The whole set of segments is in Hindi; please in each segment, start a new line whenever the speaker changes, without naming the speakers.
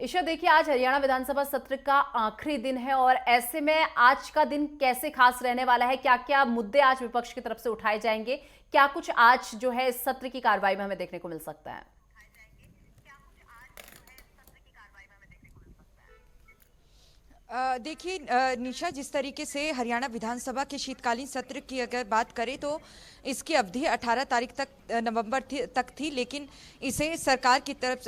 ईशा, देखिए आज हरियाणा विधानसभा सत्र का आखिरी दिन है और ऐसे में आज का दिन कैसे खास रहने वाला है? क्या क्या मुद्दे आज विपक्ष की तरफ से उठाए जाएंगे? क्या कुछ आज जो है इस सत्र की कार्रवाई में हमें देखने को मिल सकता है?
देखिए निशा, जिस तरीके से हरियाणा विधानसभा के शीतकालीन सत्र की अगर बात करें तो इसकी अवधि 18 तारीख तक नवंबर तक थी, लेकिन इसे सरकार की तरफ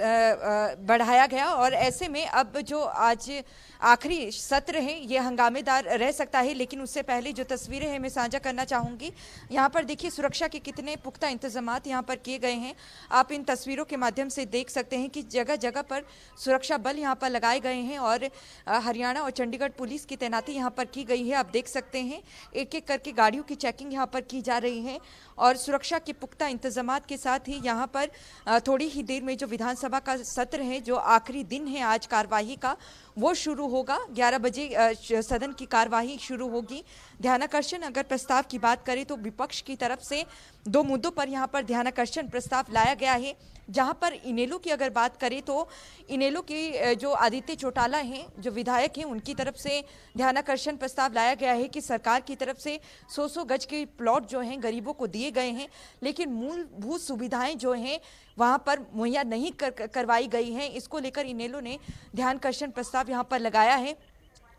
बढ़ाया गया और ऐसे में अब जो आज आखिरी सत्र है ये हंगामेदार रह सकता है। लेकिन उससे पहले जो तस्वीरें हैं मैं साझा करना चाहूँगी। यहाँ पर देखिए सुरक्षा के कितने पुख्ता इंतजामात यहाँ पर किए गए हैं। आप इन तस्वीरों के माध्यम से देख सकते हैं कि जगह जगह पर सुरक्षा बल यहाँ पर लगाए गए हैं और हरियाणा और चंडीगढ़ पुलिस की तैनाती यहाँ पर की गई है। आप देख सकते हैं एक एक करके गाड़ियों की चेकिंग यहाँ पर की जा रही है और सुरक्षा के पुख्ता इंतजामात के साथ ही यहाँ पर थोड़ी ही देर में जो विधानसभा का सत्र है, जो आखिरी दिन है आज कार्यवाही का, वो शुरू होगा। 11 बजे सदन की कार्यवाही शुरू होगी। ध्यानाकर्षण अगर प्रस्ताव की बात करें तो विपक्ष की तरफ से दो मुद्दों पर यहाँ पर ध्यानाकर्षण प्रस्ताव लाया गया है। जहाँ पर इनेलो की अगर बात करें तो इनेलो के जो आदित्य चौटाला हैं, जो विधायक हैं, उनकी तरफ से ध्यानाकर्षण प्रस्ताव लाया गया है कि सरकार की तरफ से 100-100 गज के प्लॉट जो हैं गरीबों को दिए गए हैं, लेकिन मूलभूत सुविधाएं जो हैं वहां पर मुहैया नहीं करवाई गई हैं। इसको लेकर इनेलो ने ध्यानाकर्षण प्रस्ताव यहाँ पर लगाया है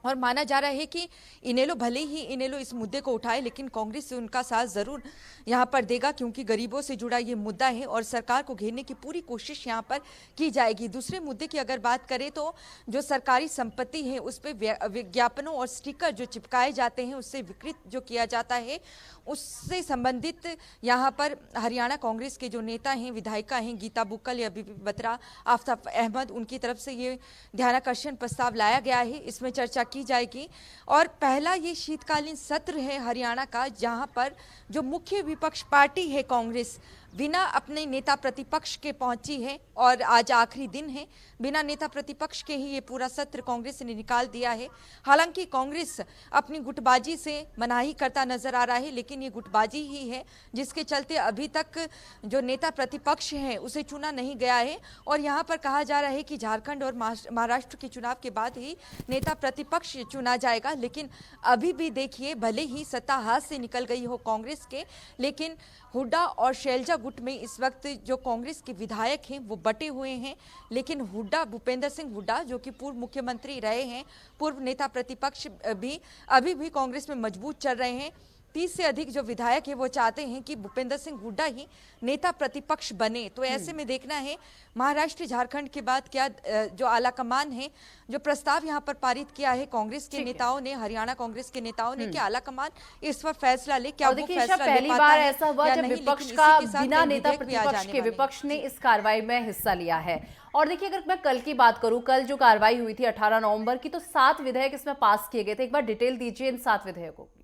और माना जा रहा है कि इनेलो भले ही इनेलो इस मुद्दे को उठाए, लेकिन कांग्रेस से उनका साथ जरूर यहाँ पर देगा, क्योंकि गरीबों से जुड़ा ये मुद्दा है और सरकार को घेरने की पूरी कोशिश यहाँ पर की जाएगी। दूसरे मुद्दे की अगर बात करें तो जो सरकारी संपत्ति है उस पर विज्ञापनों और स्टिकर जो चिपकाए जाते हैं, उससे विकृत जो किया जाता है, उससे संबंधित यहाँ पर हरियाणा कांग्रेस के जो नेता हैं, विधायिका हैं, गीता बुक्कल या बीबी बत्रा, आफ्ताब अहमद, उनकी तरफ से ये ध्यानाकर्षण प्रस्ताव लाया गया है। इसमें चर्चा की जाएगी और पहला ये शीतकालीन सत्र है हरियाणा का जहां पर जो मुख्य विपक्ष पार्टी है कांग्रेस बिना अपने नेता प्रतिपक्ष के पहुंची है और आज आखिरी दिन है। बिना नेता प्रतिपक्ष के ही ये पूरा सत्र कांग्रेस ने निकाल दिया है। हालांकि कांग्रेस अपनी गुटबाजी से मनाही करता नजर आ रहा है, लेकिन ये गुटबाजी ही है जिसके चलते अभी तक जो नेता प्रतिपक्ष है उसे चुना नहीं गया है और यहाँ पर कहा जा रहा है कि झारखंड और महाराष्ट्र के चुनाव के बाद ही नेता प्रतिपक्ष चुना जाएगा। लेकिन अभी भी देखिए, भले ही सत्ता हाथ से निकल गई हो कांग्रेस के, लेकिन हुड्डा और शैलजा गुट में इस वक्त जो कांग्रेस के विधायक हैं वो बटे हुए हैं। लेकिन हुड्डा, भूपेंद्र सिंह हुड्डा, जो कि पूर्व मुख्यमंत्री रहे हैं, पूर्व नेता प्रतिपक्ष भी अभी भी कांग्रेस में मजबूत चल रहे हैं। 30 से अधिक जो विधायक है वो चाहते हैं कि भूपेंद्र सिंह हुड्डा ही नेता प्रतिपक्ष बने। तो ऐसे में देखना है महाराष्ट्र झारखंड के बाद क्या जो आला कमान है, जो प्रस्ताव यहाँ पर पारित किया है कांग्रेस के नेताओं ने, हरियाणा कांग्रेस के नेताओं ने, कि आला कमान इस पर फैसला ले, क्या वो फैसला
पहली
ले
बार
है
ऐसा हुआ जब विपक्ष का बिना नेता प्रतिपक्ष के विपक्ष ने इस कार्रवाई में हिस्सा लिया है। और देखिए, अगर मैं कल की बात करूं, कल जो कार्रवाई हुई थी 18 नवंबर की, तो 7 विधेयक इसमें पास किए गए थे। एक बार डिटेल दीजिए इन 7 विधेयकों की।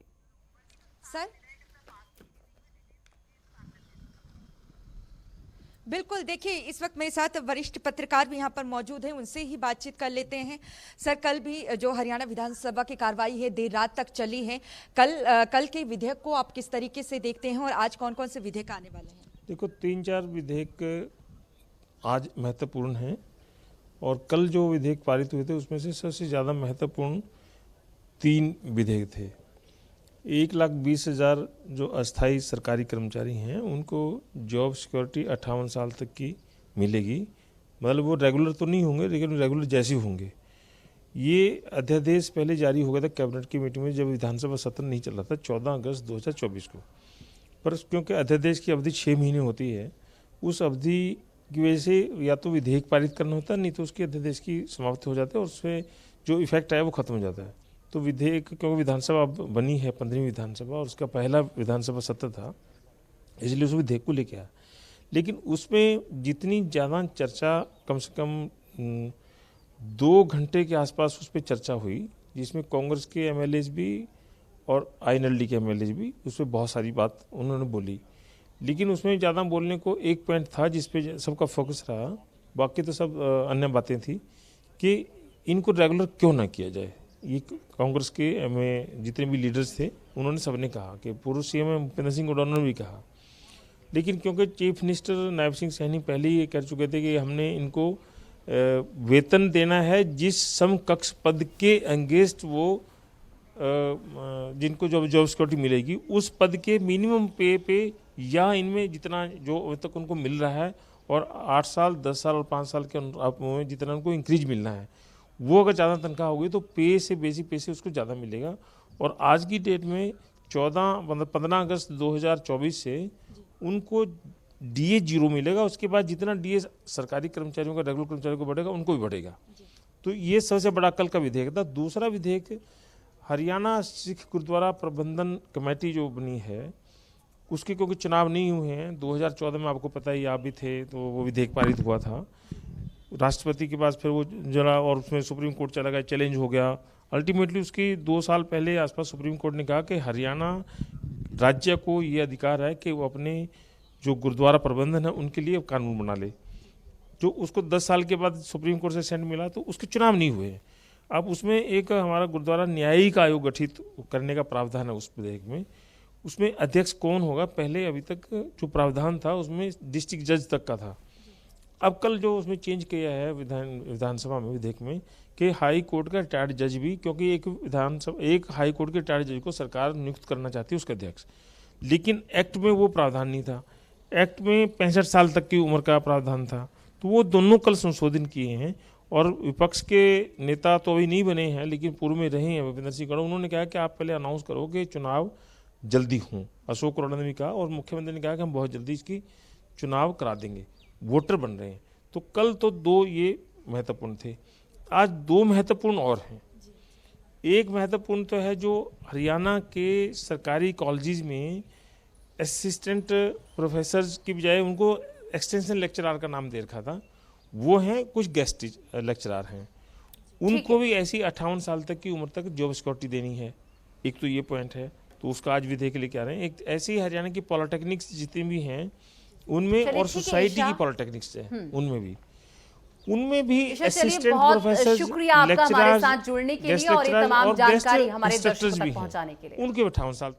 सर बिल्कुल, देखिए इस वक्त मेरे साथ वरिष्ठ पत्रकार भी यहाँ पर मौजूद हैं, उनसे ही बातचीत कर लेते हैं। सर, कल भी जो हरियाणा विधानसभा की कार्रवाई है देर रात तक चली है। कल के विधेयक को आप किस तरीके से देखते हैं और आज कौन कौन से विधेयक आने वाले हैं?
देखो, 3-4 विधेयक आज महत्वपूर्ण हैं और कल जो विधेयक पारित हुए थे उसमें से सबसे ज़्यादा महत्वपूर्ण 3 विधेयक थे। 1,20,000 जो अस्थाई सरकारी कर्मचारी हैं उनको जॉब सिक्योरिटी 58 साल तक की मिलेगी। मतलब वो रेगुलर तो नहीं होंगे, लेकिन रेगुलर जैसे होंगे। ये अध्यादेश पहले जारी हो गया था कैबिनेट की मीटिंग में, जब विधानसभा सत्र नहीं चल रहा था 14 अगस्त 2024 को। पर क्योंकि अध्यादेश की अवधि 6 महीने होती है, उस अवधि की वजह से या तो विधेयक पारित करना होता है, नहीं तो उसके अध्यादेश की समाप्ति हो जाती है और उसमें जो इफेक्ट आया वो खत्म हो जाता है। तो विधेयक, क्योंकि विधानसभा बनी है 15वीं विधानसभा और उसका पहला विधानसभा सत्र था, इसलिए उस विधेयक को लेके आया। लेकिन उसमें जितनी ज़्यादा चर्चा, कम से कम 2 घंटे के आसपास उस पर चर्चा हुई, जिसमें कांग्रेस के एमएलएज भी और आईएनएलडी के एमएलएज भी उस पर बहुत सारी बात उन्होंने बोली। लेकिन उसमें ज़्यादा बोलने को एक पॉइंट था जिस पे सबका फोकस रहा, बाकी तो सब अन्य बातें थी कि इनको रेगुलर क्यों ना किया जाए। ये कांग्रेस के में जितने भी लीडर्स थे उन्होंने सबने कहा कि पूर्व सीएम भूपेंद्र सिंह हुड्डा ने भी कहा। लेकिन क्योंकि चीफ मिनिस्टर नायब सिंह सैनी पहले ही ये कर चुके थे कि हमने इनको वेतन देना है जिस समकक्ष पद के अंगेंस्ट वो जिनको जॉब सिक्योरिटी मिलेगी उस पद के मिनिमम पे या इनमें जितना जो अभी तक उनको मिल रहा है और 8 साल 10 साल और 5 साल के में जितना उनको इंक्रीज मिलना है, वो अगर ज़्यादा तनख्वाह होगी तो पे से बेसिक पे से उसको ज़्यादा मिलेगा। और आज की डेट में 15 अगस्त 2024 से उनको डीए 0 मिलेगा। उसके बाद जितना डीए सरकारी कर्मचारियों का रेगुलर कर्मचारियों को बढ़ेगा उनको भी बढ़ेगा। तो ये सबसे बड़ा कल का विधेयक था। दूसरा विधेयक हरियाणा सिख गुरुद्वारा प्रबंधन कमेटी जो बनी है उसके क्योंकि चुनाव नहीं हुए हैं, 2014 में आपको पता ही, आप भी थे, तो वो विधेयक पारित हुआ था राष्ट्रपति के पास, फिर वो जरा और उसमें सुप्रीम कोर्ट चला गया, चैलेंज हो गया। अल्टीमेटली उसकी 2 साल पहले आसपास सुप्रीम कोर्ट ने कहा कि हरियाणा राज्य को ये अधिकार है कि वो अपने जो गुरुद्वारा प्रबंधन है उनके लिए कानून बना ले। जो उसको 10 साल के बाद सुप्रीम कोर्ट से सेंड मिला तो उसके चुनाव नहीं हुए। अब उसमें एक हमारा गुरुद्वारा न्यायिक आयोग गठित करने का प्रावधान है उस विधेयक में। उसमें अध्यक्ष कौन होगा, पहले अभी तक जो प्रावधान था उसमें डिस्ट्रिक्ट जज तक का था। अब कल जो उसमें चेंज किया है विधानसभा में विधेयक में कि हाई कोर्ट का रिटायर्ड जज भी, क्योंकि एक हाई कोर्ट के रिटायर्ड जज को सरकार नियुक्त करना चाहती है उसका अध्यक्ष, लेकिन एक्ट में वो प्रावधान नहीं था। एक्ट में 65 साल तक की उम्र का प्रावधान था। तो वो दोनों कल संशोधन किए हैं। और विपक्ष के नेता तो अभी नहीं बने हैं लेकिन पूर्व में रहे हैं, भूपेंद्र सिंह गौड़, उन्होंने कहा कि आप पहले अनाउंस करो कि चुनाव जल्दी हों। अशोक करोड़ ने भी कहा और मुख्यमंत्री ने कहा कि हम बहुत जल्दी इसकी चुनाव करा देंगे, वोटर बन रहे हैं। तो कल तो 2 ये महत्वपूर्ण थे। आज 2 महत्वपूर्ण और हैं। एक महत्वपूर्ण तो है जो हरियाणा के सरकारी कॉलेजेस में असिस्टेंट प्रोफेसर की बजाय उनको एक्सटेंशन लेक्चरार का नाम दे रखा था, वो हैं कुछ गेस्ट लेक्चरार हैं, उनको भी ऐसी 58 साल तक की उम्र तक जॉब सिक्योरिटी देनी है। एक तो ये पॉइंट है, तो उसका आज विधेयक लेके आ रहे हैं। एक ऐसी हरियाणा की पॉलिटेक्निक्स जितनी भी हैं उनमें और सोसाइटी की पॉलिटेक्निक्स है उनमें भी असिस्टेंट प्रोफेसर,
शुक्रिया आपका हमारे साथ जुड़ने के लिए और ये तमाम जानकारी हमारे दर्शकों तक पहुंचाने के लिए।
उनके 58 साल